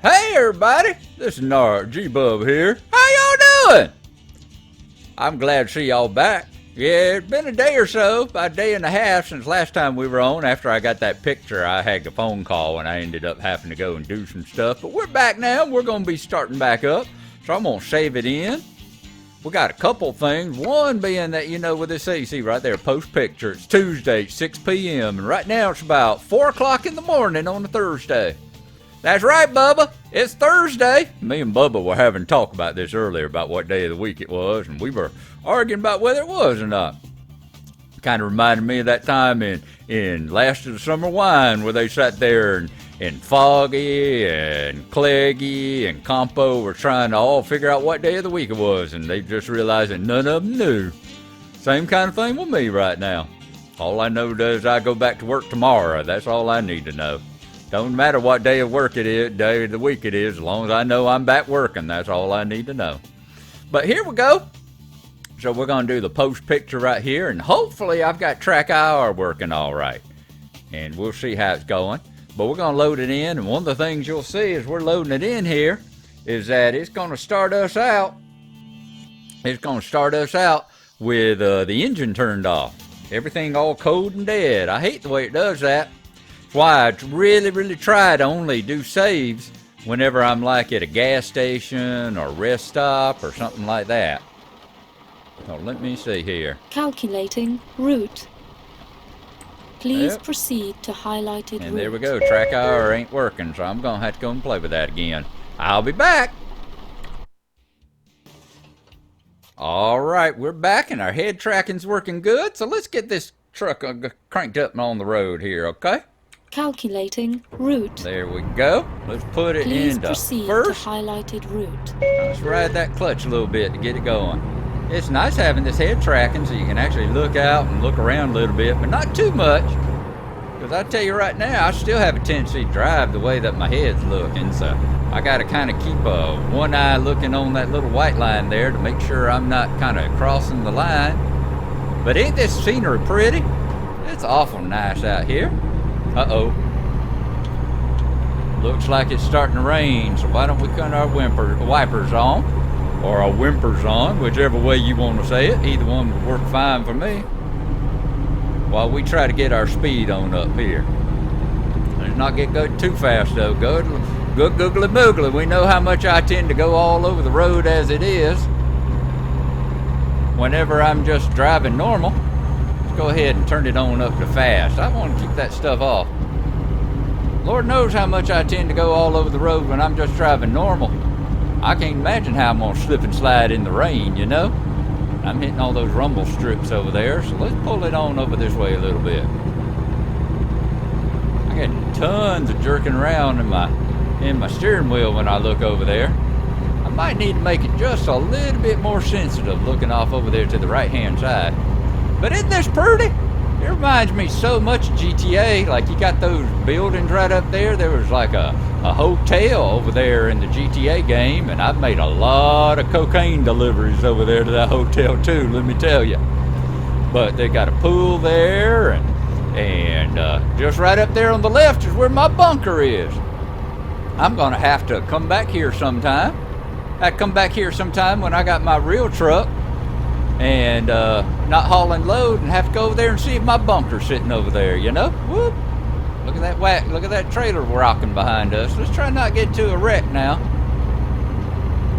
Hey everybody, this is GBub here. How y'all doing? I'm glad to see y'all back. Yeah, it's been a day or so, about a day and a half since last time we were on. After I got that picture, I had a phone call and I ended up having to go and do some stuff. But we're back now, we're going to be starting back up. So I'm going to save it in. We got a couple things. One being that, you know, with this, you see right there, post picture. It's Tuesday, 6 p.m. And right now it's about 4 o'clock in the morning on a Thursday. That's right, Bubba. It's Thursday. Me and Bubba were having a talk about this earlier, about what day of the week it was, and we were arguing about whether it was or not. Kind of reminded me of that time in Last of the Summer Wine where they sat there and Foggy and Cleggy and Compo were trying to all figure out what day of the week it was, and they just realized that none of them knew. Same kind of thing with me right now. All I know is I go back to work tomorrow. That's all I need to know. Don't matter what day of work it is, day of the week it is, as long as I know I'm back working, that's all I need to know. But here we go. So we're going to do the post picture right here, and hopefully I've got track hour working all right. And we'll see how it's going. But we're going to load it in, and one of the things you'll see as we're loading it in here is that it's going to start us out. It's going to start us out with the engine turned off. Everything all cold and dead. I hate the way it does that. That's why I really try to only do saves whenever I'm like at a gas station or rest stop or something like that. So let me see here. Calculating route. Please proceed to highlighted route. And there we go. Track hour ain't working, so I'm going to have to go and play with that again. I'll be back. All right, we're back and our head tracking's working good. So let's get this truck cranked up and on the road here, okay? Calculating route. There we go. Let's put it Please into proceed first. to highlighted route. Let's ride that clutch a little bit to get it going. It's nice having this head tracking so you can actually look out and look around a little bit, but not too much. Because I tell you right now, I still have a tendency to drive the way that my head's looking, so I got to kind of keep one eye looking on that little white line there to make sure I'm not kind of crossing the line. But ain't this scenery pretty? It's awful nice out here. Uh-oh. Looks like it's starting to rain, so why don't we cut our wipers on? Or our whimpers on, whichever way you want to say it. Either one would work fine for me. While we try to get our speed on up here. Let's not get going too fast though. Good googly moogly. We know how much I tend to go all over the road as it is. Whenever I'm just driving normal. Go ahead and turn it on up to fast. I want to keep that stuff off. Lord knows how much I tend to go all over the road when I'm just driving normal. I can't imagine how I'm going to slip and slide in the rain, you know? I'm hitting all those rumble strips over there, so let's pull it on over this way a little bit. I got tons of jerking around in my steering wheel when I look over there. I might need to make it just a little bit more sensitive looking off over there to the right-hand side. But isn't this pretty? It reminds me so much of GTA. Like you got those buildings right up there. There was like a hotel over there in the GTA game. And I've made a lot of cocaine deliveries over there to that hotel too, let me tell you. But they got a pool there. And just right up there on the left is where my bunker is. I'm going to have to come back here sometime. I come back here sometime when I got my real truck. And not hauling load and have to go over there and see if my bunker's sitting over there, you know? Whoop. Look at that whack. Look at that trailer rocking behind us. Let's try not to get to a wreck now.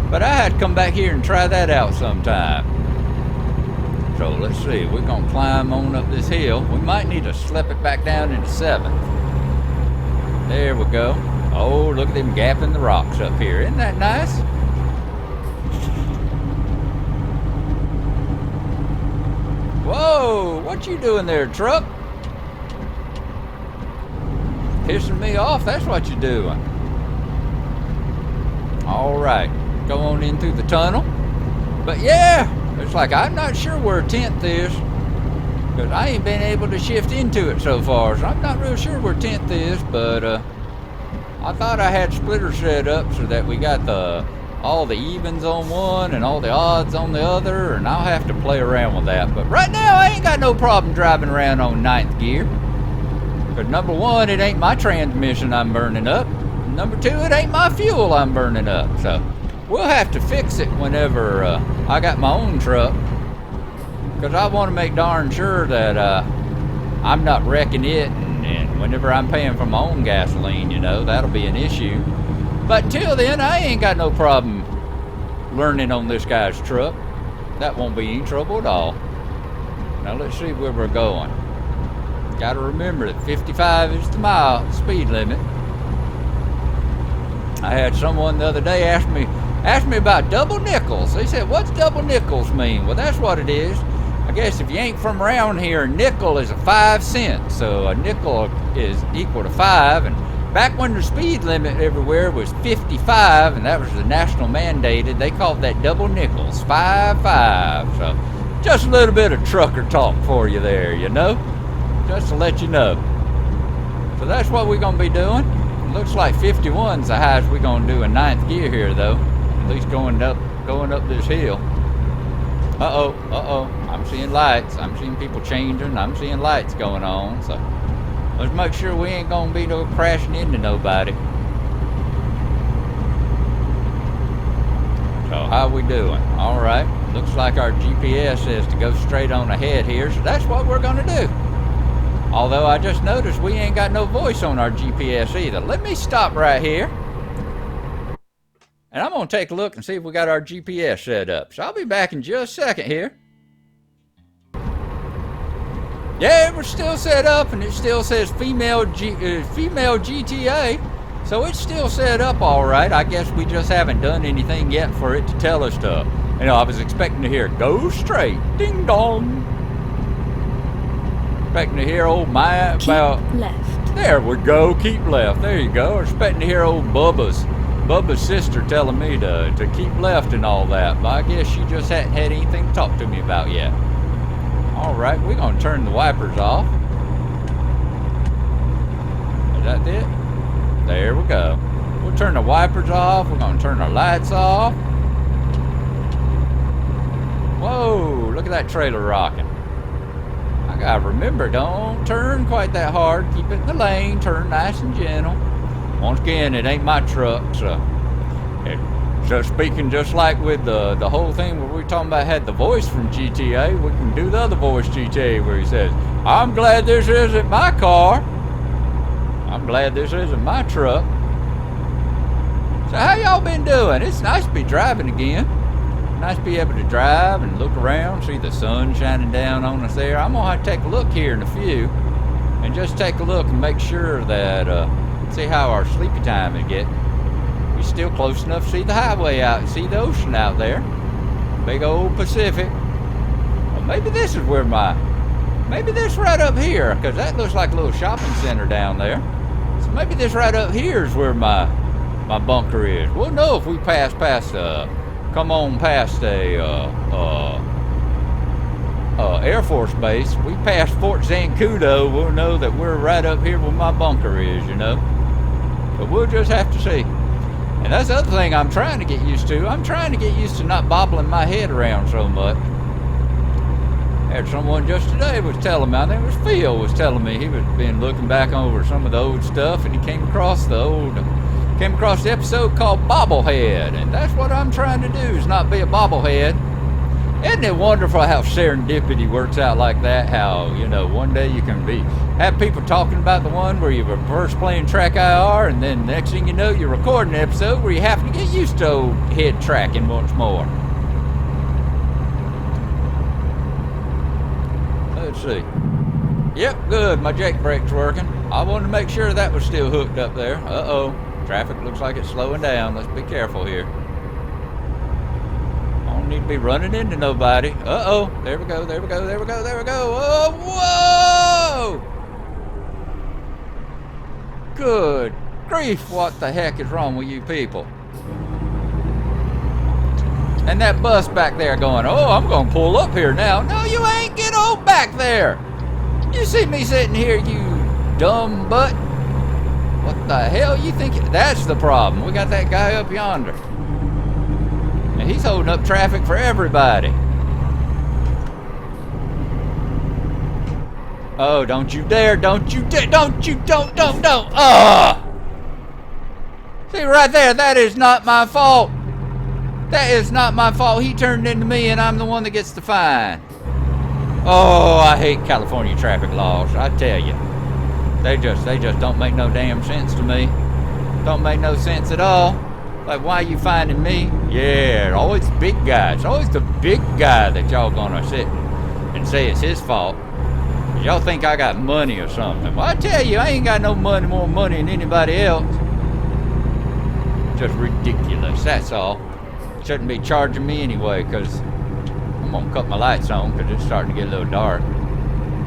But I had to come back here and try that out sometime. So let's see. We're going to climb on up this hill. We might need to slip it back down into 7th. There we go. Oh, look at them gapping the rocks up here. Isn't that nice? Whoa, what you doing there, truck? Pissing me off, that's what you're doing. All right, go on in through the tunnel. But yeah, it's like I'm not sure where 10th is. Because I ain't been able to shift into it so far. So I'm not real sure where 10th is. But I thought I had splitters set up so that we got all the evens on one and all the odds on the other, and I'll have to play around with that. But right now, I ain't got no problem driving around on 9th gear. Because number one, it ain't my transmission I'm burning up. Number two, it ain't my fuel I'm burning up. So we'll have to fix it whenever I got my own truck. Because I want to make darn sure that I'm not wrecking it. And whenever I'm paying for my own gasoline, you know, that'll be an issue. But till then, I ain't got no problem learning on this guy's truck. That won't be any trouble at all. Now let's see where we're going. Got to remember that 55 is the speed limit. I had someone the other day ask me about double nickels. They said, "What's double nickels mean?" Well, that's what it is. I guess if you ain't from around here, a nickel is a 5 cents. So a nickel is equal to 5. And back when the speed limit everywhere was 55, and that was the national mandated, they called that double nickels, 5-5. So just a little bit of trucker talk for you there, you know, just to let you know. So that's what we're going to be doing. It looks like 51's the highest we're going to do in 9th gear here, though, at least going up this hill. Uh-oh. I'm seeing lights. I'm seeing people changing. I'm seeing lights going on. So let's make sure we ain't going to be no crashing into nobody. So how we doing? All right. Looks like our GPS says to go straight on ahead here. So that's what we're going to do. Although I just noticed we ain't got no voice on our GPS either. Let me stop right here. And I'm going to take a look and see if we got our GPS set up. So I'll be back in just a second here. Yeah, we're still set up, and it still says female GTA. So it's still set up all right. I guess we just haven't done anything yet for it to tell us to. You know, I was expecting to hear go straight, ding dong. Expecting to hear old Maya about left. There we go, keep left. There you go. Expecting to hear old Bubba's sister telling me to keep left and all that, but I guess she just hadn't had anything to talk to me about yet. All right, we're going to turn the wipers off. Is that it? There we go. We'll turn the wipers off. We're going to turn our lights off. Whoa, look at that trailer rocking. I got to remember, don't turn quite that hard. Keep it in the lane. Turn nice and gentle. Once again, it ain't my truck, so speaking just like with the whole thing where we talking about had the voice from GTA, we can do the other voice GTA where he says, "I'm glad this isn't my car. I'm glad this isn't my truck." So how y'all been doing? It's nice to be driving again. Nice to be able to drive and look around, see the sun shining down on us there. I'm gonna have to take a look here in a few and just take a look and make sure that see how our sleepy time is getting. We're still close enough to see the highway out and see the ocean out there. Big old Pacific. Well, maybe this is where maybe this right up here, because that looks like a little shopping center down there. So maybe this right up here is where my bunker is. We'll know if we come on past a Air Force base. We pass Fort Zancudo, we'll know that we're right up here where my bunker is, you know. But we'll just have to see. And that's the other thing I'm trying to get used to. I'm trying to get used to not bobbling my head around so much. Had someone just today was telling me, I think it was Phil was telling me, he was been looking back over some of the old stuff, and he came across the episode called Bobblehead, and that's what I'm trying to do, is not be a bobblehead. Isn't it wonderful how serendipity works out like that? How, you know, one day you can have people talking about the one where you were first playing track IR, and then next thing you know, you're recording an episode where you have to get used to old head tracking once more. Let's see. Yep, good. My Jake brake's working. I wanted to make sure that was still hooked up there. Uh-oh. Traffic looks like it's slowing down. Let's be careful here. I don't need to be running into nobody. Uh-oh. There we go. There we go. There we go. There we go. Oh, whoa! Good grief. What the heck is wrong with you people? And that bus back there going, oh, I'm going to pull up here now. No, you ain't. Get on back there. You see me sitting here, you dumb butt? What the hell you think? That's the problem. We got that guy up yonder. And he's holding up traffic for everybody. Oh, don't you dare. Don't you dare. Don't. See right there, that is not my fault. That is not my fault. He turned into me and I'm the one that gets the fine. Oh, I hate California traffic laws, I tell you. They just don't make no damn sense to me. Don't make no sense at all. Like, why are you finding me? Yeah, always the big guy. It's always the big guy that y'all gonna sit and say it's his fault. Y'all think I got money or something. Well, I tell you, I ain't got no money, more money than anybody else. Just ridiculous, that's all. Shouldn't be charging me anyway, because I'm gonna cut my lights on because it's starting to get a little dark.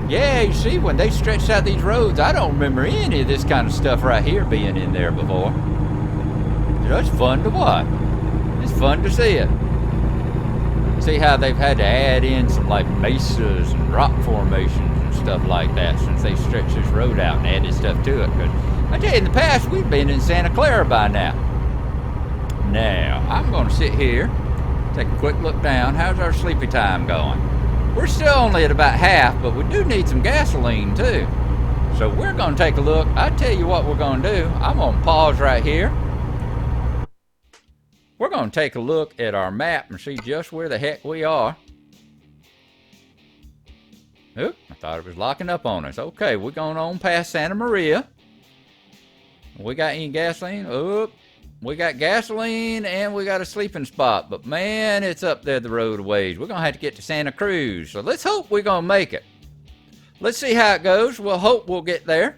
Yeah, you see, when they stretched out these roads, I don't remember any of this kind of stuff right here being in there before. It's fun to watch. It's fun to see it. See how they've had to add in some like mesas and rock formations and stuff like that since they stretched this road out and added stuff to it. Because I tell you, in the past, we've been in Santa Clara by now. Now, I'm going to sit here, take a quick look down. How's our sleepy time going? We're still only at about half, but we do need some gasoline too. So we're going to take a look. I tell you what we're going to do. I'm going to pause right here. We're going to take a look at our map and see just where the heck we are. Oop, I thought it was locking up on us. Okay, we're going on past Santa Maria. We got any gasoline? Oop. We got gasoline and we got a sleeping spot, but man, it's up there the road a ways. We're gonna have to get to Santa Cruz, so let's hope we're gonna make it. Let's see how it goes. We'll hope we'll get there.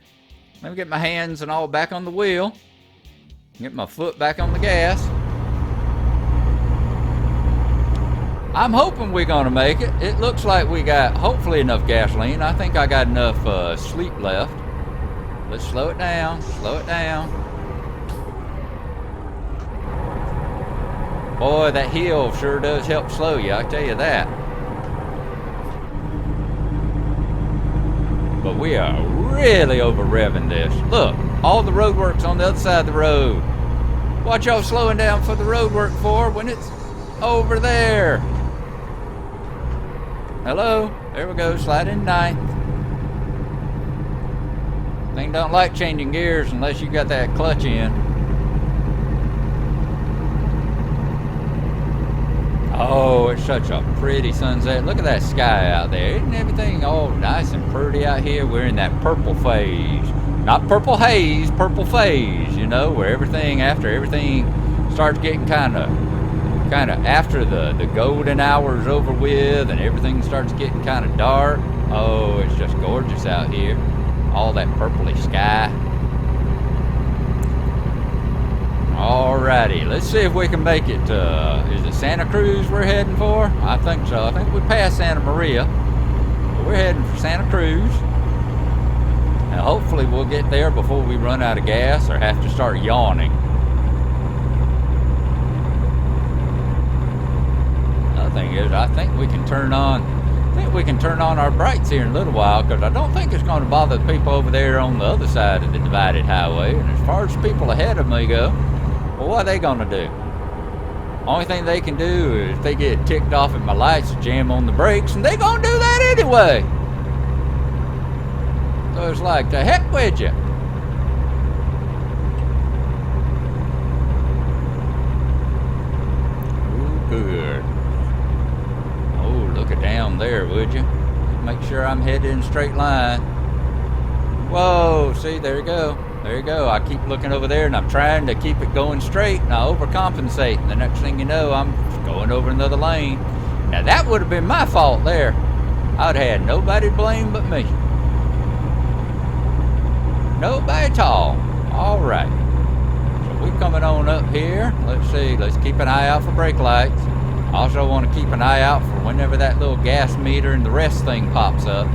Let me get my hands and all back on the wheel. Get my foot back on the gas. I'm hoping we're gonna make it. It looks like we got hopefully enough gasoline. I think I got enough sleep left. Let's slow it down, slow it down. Boy, that hill sure does help slow you, I tell you that. But we are really over revving this. Look, all the road work's on the other side of the road. What y'all slowing down for the road work for when it's over there? Hello, there we go, slide in ninth. Thing don't like changing gears unless you got that clutch in. Oh, it's such a pretty sunset. Look at that sky out there. Isn't everything all nice and pretty out here? We're in that purple phase. Not purple haze, purple phase, you know, where after everything starts getting kind of after the golden hour's over with and everything starts getting kind of dark. Oh, it's just gorgeous out here. All that purpley sky. Alrighty, let's see if we can make it. Is it Santa Cruz we're heading for? I think so. I think we passed Santa Maria. But we're heading for Santa Cruz. And hopefully we'll get there before we run out of gas or have to start yawning. Another thing is, I think we can turn on our brights here in a little while, because I don't think it's going to bother the people over there on the other side of the divided highway. And as far as the people ahead of me go, well, what are they going to do? Only thing they can do is if they get ticked off at my lights, jam on the brakes, and they going to do that anyway. So it's like, the heck with you. Ooh, good. Oh, look it down there, would you? Make sure I'm headed in a straight line. Whoa, see, there you go. There you go. I keep looking over there and I'm trying to keep it going straight and I overcompensate. And the next thing you know, I'm going over another lane. Now that would have been my fault there. I'd have had nobody to blame but me. Nobody at all. All right. So we're coming on up here. Let's see. Let's keep an eye out for brake lights. Also want to keep an eye out for whenever that little gas meter and the rest thing pops up.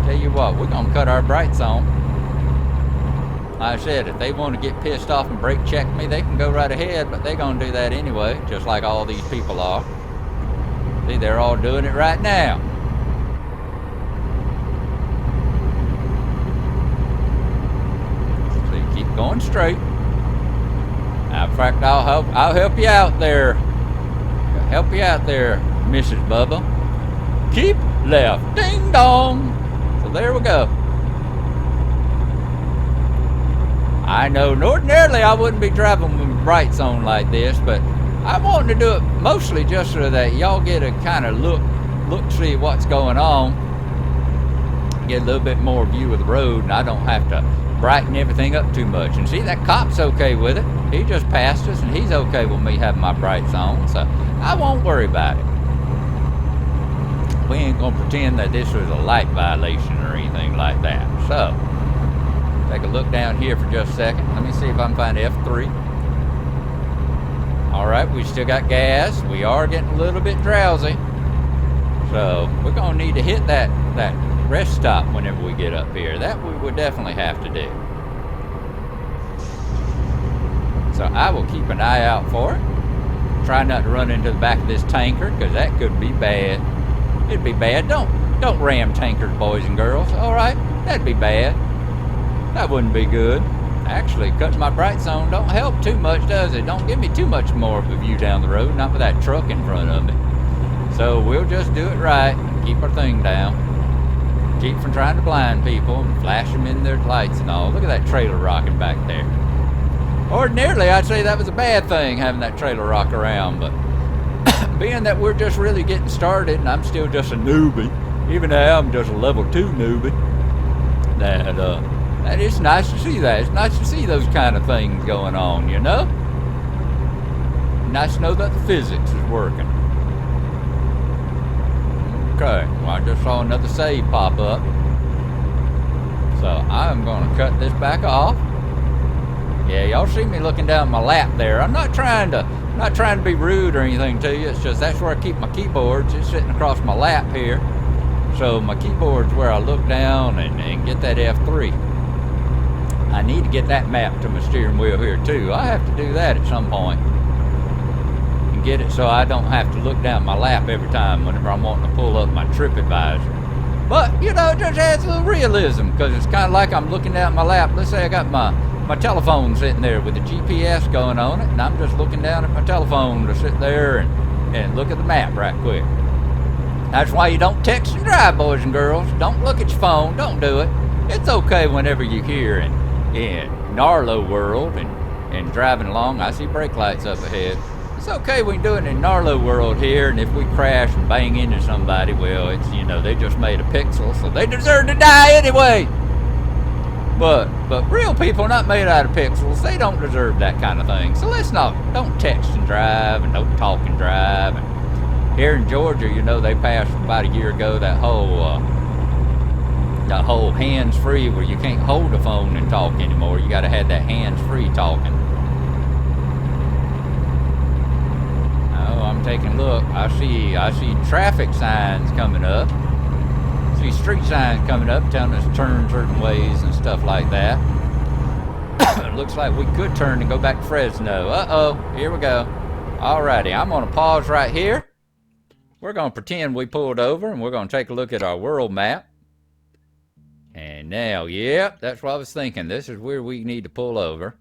Tell you what, we're going to cut our brights on. Like I said, if they want to get pissed off and brake check me, they can go right ahead, but they're going to do that anyway, just like all these people are. See, they're all doing it right now. So you keep going straight. Now, in fact, I'll help you out there. Help you out there, Mrs. Bubba. Keep left. Ding dong. So there we go. I I know ordinarily I wouldn't be driving with brights on like this, but I'm wanting to do it mostly just so that y'all get a kind of look see what's going on, get a little bit more view of the road, and I don't have to brighten everything up too much. And see, that cop's okay with it. He just passed us, and he's okay with me having my brights on, so I won't worry about it. We ain't gonna pretend that this was a light violation or anything like that. So, take a look down here for just a second. Let me see if I can find F3. Alright, we still got gas. We are getting a little bit drowsy. So, we're gonna need to hit that rest stop whenever we get up here. That we would definitely have to do. So, I will keep an eye out for it. Try not to run into the back of this tanker, because that could be bad. It'd be bad. Don't ram tankers, boys and girls. Alright? That'd be bad. That wouldn't be good. Actually, cutting my brights on don't help too much, does it? Don't give me too much more of a view down the road, not with that truck in front of me. So we'll just do it right and keep our thing down. Keep from trying to blind people and flash them in their lights and all. Look at that trailer rocking back there. Ordinarily, I'd say that was a bad thing, having that trailer rock around, but being that we're just really getting started and I'm still just a newbie, even though I'm just a level 2 newbie, that it's nice to see that. It's nice to see those kind of things going on, you know? Nice to know that the physics is working. Okay, well, I just saw another save pop up. So I'm going to cut this back off. Yeah, y'all see me looking down my lap there. I'm not trying to be rude or anything to you. It's just that's where I keep my keyboards. It's sitting across my lap here. So my keyboard's where I look down and get that F3. I need to get that mapped to my steering wheel here too. I have to do that at some point. And get it so I don't have to look down my lap every time whenever I'm wanting to pull up my TripAdvisor. But, you know, it just adds a little realism, because it's kind of like I'm looking down my lap. Let's say I got my telephone sitting there with the GPS going on it, and I'm just looking down at my telephone to sit there and look at the map right quick. That's why you don't text and drive, boys and girls. Don't look at your phone. Don't do it. It's okay whenever you're here in Gnarlo world and driving along. I see brake lights up ahead. It's okay we can do it in Gnarlo world here, and if we crash and bang into somebody, well, it's, you know, they just made a pixel, so they deserve to die anyway. But real people are not made out of pixels. They don't deserve that kind of thing. So don't text and drive and don't talk and drive. And here in Georgia, you know, they passed about a year ago that whole hands-free where you can't hold the phone and talk anymore. You got to have that hands-free talking. Oh, I'm taking a look. I see traffic signs coming up. See street signs coming up telling us to turn certain ways and stuff like that. It looks like we could turn and go back to Fresno. Uh-oh, here we go. Alrighty, I'm going to pause right here. We're going to pretend we pulled over, and we're going to take a look at our world map. And now, yep, that's what I was thinking. This is where we need to pull over.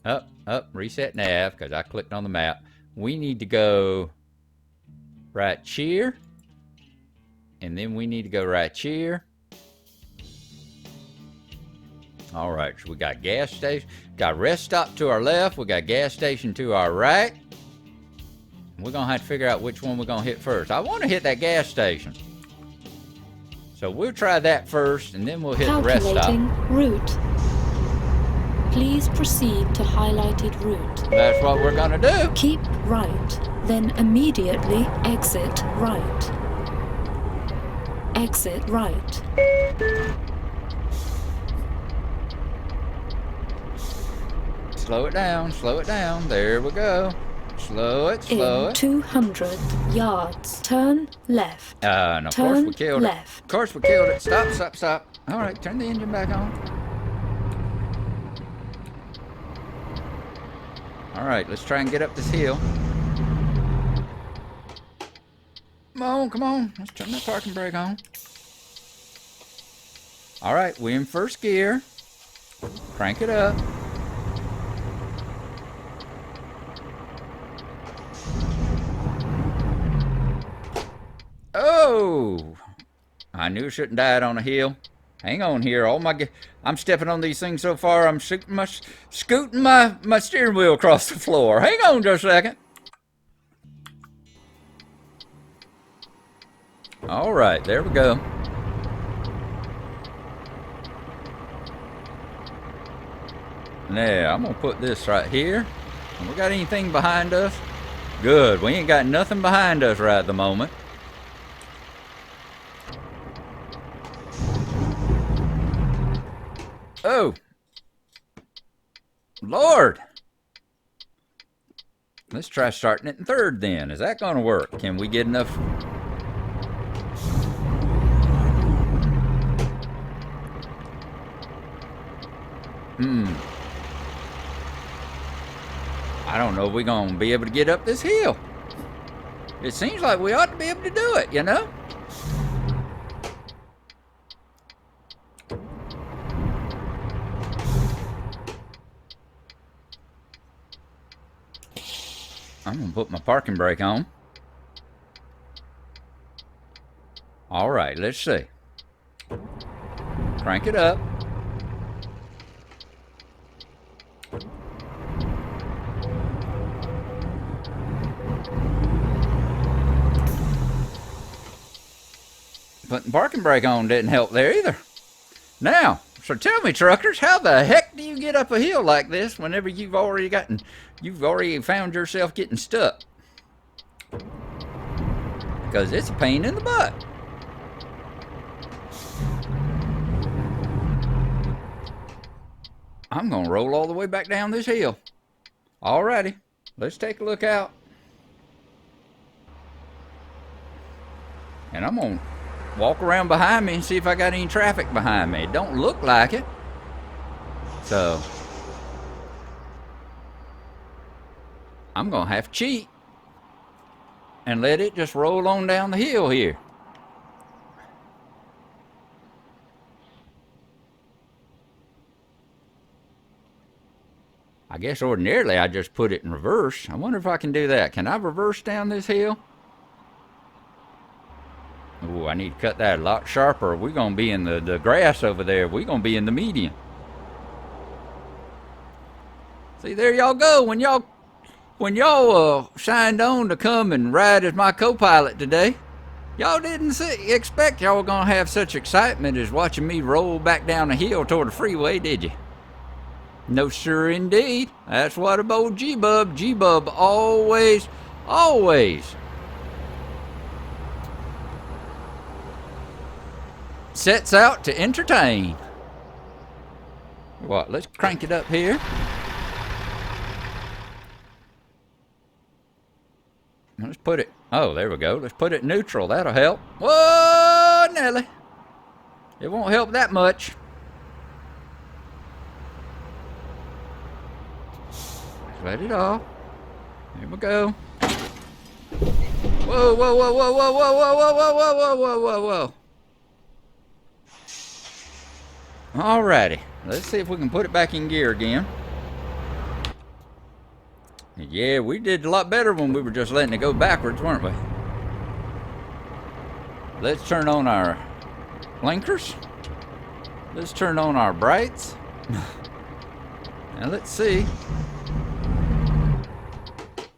Up, reset nav, because I clicked on the map. We need to go right here. And then we need to go right here. Alright, so we got gas station. Got rest stop to our left. We got gas station to our right. We're going to have to figure out which one we're going to hit first. I want to hit that gas station. So we'll try that first, and then we'll hit the rest stop. Calculating route. Please proceed to highlighted route. That's what we're going to do. Keep right, then immediately exit right. Exit right. Slow it down, slow it down. There we go. Slow it. In 200 yards, turn left. And of course we killed it. Of course we killed it. Stop. All right, turn the engine back on. All right, let's try and get up this hill. Come on. Let's turn that parking brake on. All right, we're in first gear. Crank it up. Oh! I knew I shouldn't died on a hill. Hang on here. I'm stepping on these things so far, I'm scooting my steering wheel across the floor. Hang on just a second. All right, there we go. Now, I'm going to put this right here. We got anything behind us? Good. We ain't got nothing behind us right at the moment. Oh. Lord. Let's try starting it in third then. Is that going to work? Can we get enough? I don't know if we're going to be able to get up this hill. It seems like we ought to be able to do it, you know? I'm going to put my parking brake on. All right, let's see. Crank it up. Putting parking brake on didn't help there either. Now, so tell me, truckers, how the heck do you get up a hill like this whenever you've already found yourself getting stuck? Because it's a pain in the butt. I'm gonna roll all the way back down this hill. Alrighty, let's take a look out. And I'm gonna walk around behind me and see if I got any traffic behind me. It don't look like it. So I'm gonna have to cheat and let it just roll on down the hill here. I guess ordinarily I just put it in reverse. I wonder if I can do that. Can I reverse down this hill? Oh, I need to cut that a lot sharper. We're going to be in the grass over there. We're going to be in the median. See, there y'all go. When y'all signed on to come and ride as my co-pilot today, y'all didn't expect y'all were going to have such excitement as watching me roll back down the hill toward the freeway, did you? No, sir, indeed. That's what about GBub. GBub always sets out to entertain. What? Let's crank it up here. Let's put it. Oh, there we go. Let's put it neutral. That'll help. Whoa, Nelly. It won't help that much. Let it off. Here we go. Whoa, whoa, whoa, whoa, whoa, whoa, whoa, whoa, whoa, whoa, whoa, whoa, whoa. Alrighty, let's see if we can put it back in gear again. Yeah, we did a lot better when we were just letting it go backwards, weren't we? Let's turn on our blinkers. Let's turn on our brights. And let's see.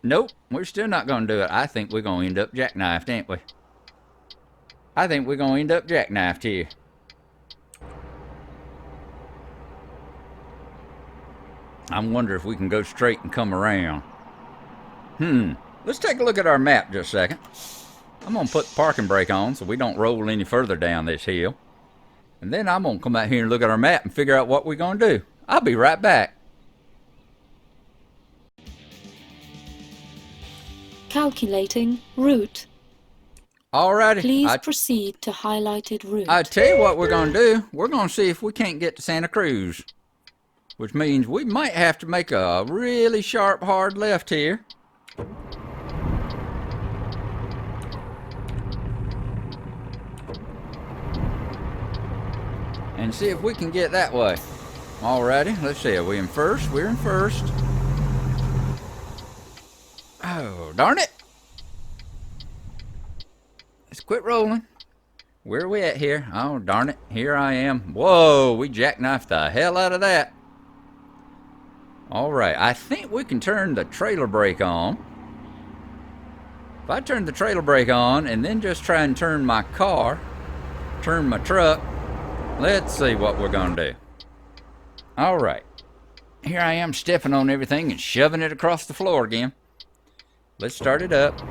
Nope, we're still not going to do it. I think we're going to end up jackknifed, ain't we? I think we're going to end up jackknifed here. I wonder if we can go straight and come around. Let's take a look at our map just a second. I'm going to put the parking brake on so we don't roll any further down this hill. And then I'm going to come out here and look at our map and figure out what we're going to do. I'll be right back. Calculating route. Alrighty. Please proceed to highlighted route. I tell you what we're going to do. We're going to see if we can't get to Santa Cruz. Which means we might have to make a really sharp, hard left here. And see if we can get that way. Alrighty, let's see. Are we in first? We're in first. Oh, darn it. Let's quit rolling. Where are we at here? Oh, darn it. Here I am. Whoa, we jackknifed the hell out of that. All right, I think we can turn the trailer brake on. If I turn the trailer brake on and then just try and turn my car, turn my truck, let's see what we're gonna do. All right, here I am stepping on everything and shoving it across the floor again. Let's start it up.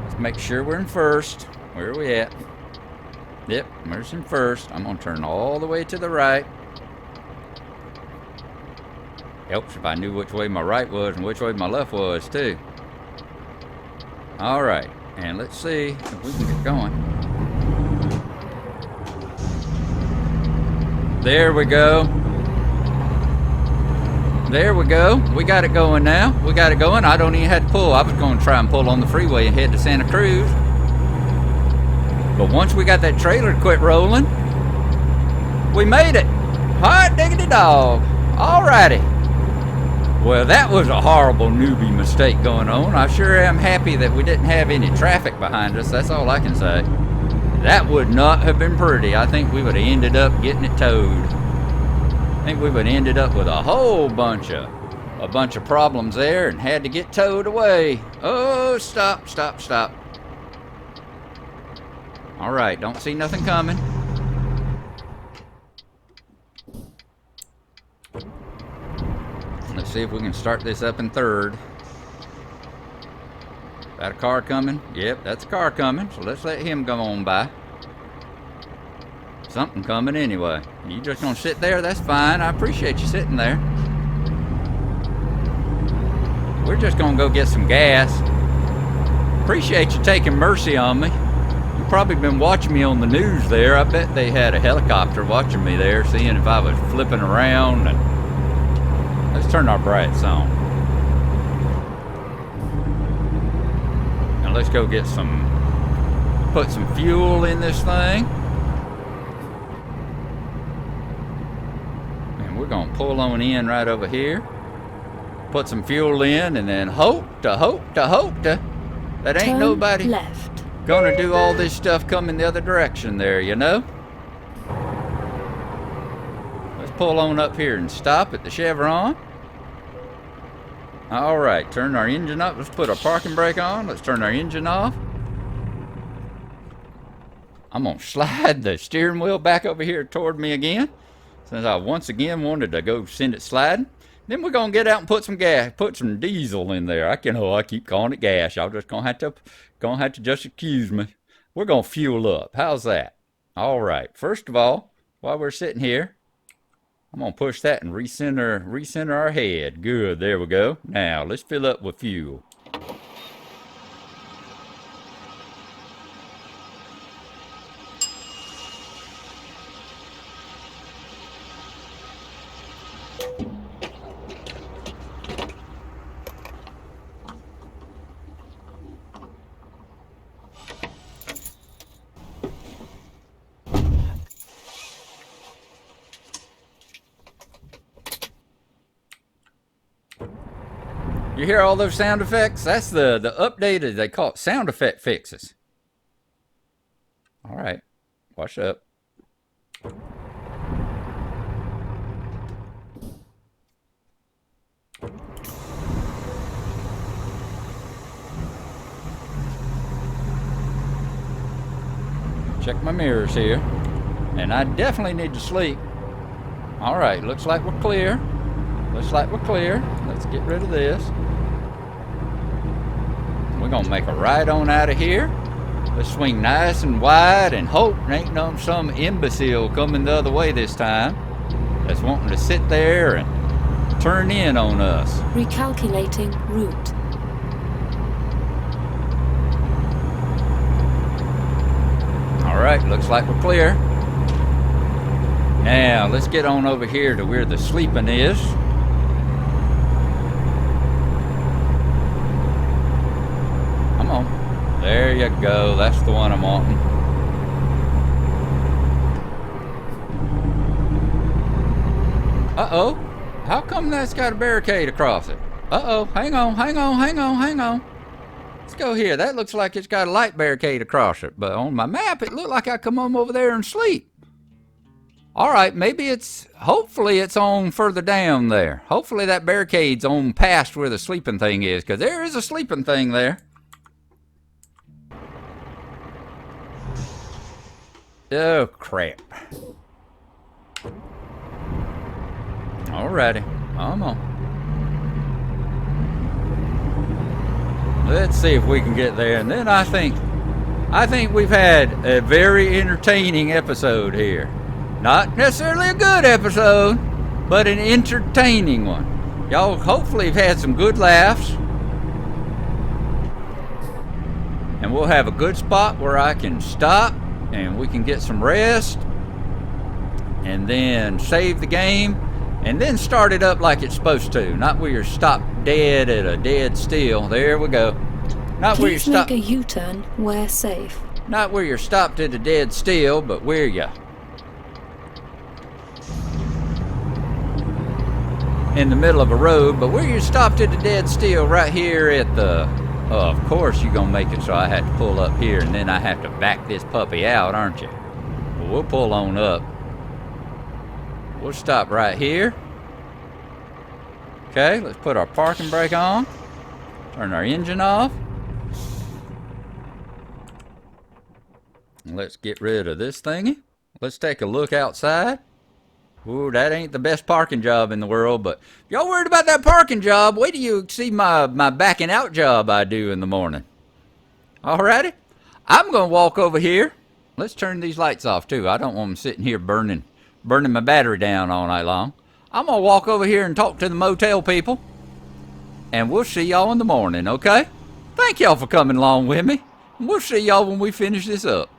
Let's make sure we're in first. Where are we at? Yep, we're in first. I'm gonna turn all the way to the right. Helps if I knew which way my right was and which way my left was too. All right, and let's see if we can get going. There we go. There we go. We got it going now. We got it going. I don't even have to pull. I was going to try and pull on the freeway and head to Santa Cruz. But once we got that trailer to quit rolling, we made it. Hot diggity dog. All righty. Well, that was a horrible newbie mistake going on. I sure am happy that we didn't have any traffic behind us. That's all I can say. That would not have been pretty. I think we would have ended up getting it towed. I think we would have ended up with a whole bunch of problems there and had to get towed away. Oh, stop, stop, stop. All right, don't see nothing coming. Let's see if we can start this up in third. Got a car coming? Yep, that's a car coming, so let's let him go on by. Something coming anyway. You just gonna sit there? That's fine. I appreciate you sitting there. We're just gonna go get some gas. Appreciate you taking mercy on me. You've probably been watching me on the news there. I bet they had a helicopter watching me there, seeing if I was flipping around. And let's turn our brights on. Now let's go get put some fuel in this thing. And we're gonna pull on in right over here. Put some fuel in and then hope to that ain't Turn nobody left. gonna do all this stuff coming the other direction there, you know? Let's pull on up here and stop at the Chevron. All right, turn our engine up. Let's put our parking brake on. Let's turn our engine off. I'm gonna slide the steering wheel back over here toward me again, since I once again wanted to go send it sliding. Then we're gonna get out and put some gas, put some diesel in there. I keep calling it gas. Y'all just gonna have to just excuse me. We're gonna fuel up. How's that? All right. First of all, while we're sitting here, I'm gonna push that and recenter our head. Good. There we go. Now let's fill up with fuel. You hear all those sound effects? That's the updated, they call it sound effect fixes. All right, wash up. Check my mirrors here. And I definitely need to sleep. All right, looks like we're clear. Looks like we're clear. Let's get rid of this. We're gonna make a right on out of here. Let's swing nice and wide and hope there ain't some imbecile coming the other way this time that's wanting to sit there and turn in on us. Recalculating route. All right, looks like we're clear. Now let's get on over here to where the sleeping is. There you go. That's the one I'm wanting. Uh-oh. How come that's got a barricade across it? Uh-oh. Hang on. Let's go here. That looks like it's got a light barricade across it, but on my map it looked like I come on over there and sleep. Alright, maybe it's, hopefully it's on further down there. Hopefully that barricade's on past where the sleeping thing is, because there is a sleeping thing there. Oh, crap. Alrighty, come on. Let's see if we can get there, and then I think we've had a very entertaining episode here. Not necessarily a good episode, but an entertaining one. Y'all hopefully have had some good laughs. And we'll have a good spot where I can stop and we can get some rest. And then save the game. And then start it up like it's supposed to. Not where you're stopped dead at a dead still. There we go. Not where you're stopped. Please make a U-turn where safe. Not where you're stopped at a dead still, but where you in the middle of a road, but where you stopped at a dead still right here at the, of course you're gonna make it so I have to pull up here and then I have to back this puppy out, aren't you? Well, we'll pull on up. We'll stop right here. Okay, let's put our parking brake on. Turn our engine off. Let's get rid of this thingy. Let's take a look outside. Ooh, that ain't the best parking job in the world, but if y'all worried about that parking job, wait till you see my backing out job I do in the morning. Alrighty? I'm going to walk over here. Let's turn these lights off, too. I don't want them sitting here burning my battery down all night long. I'm going to walk over here and talk to the motel people, and we'll see y'all in the morning, okay? Thank y'all for coming along with me. We'll see y'all when we finish this up.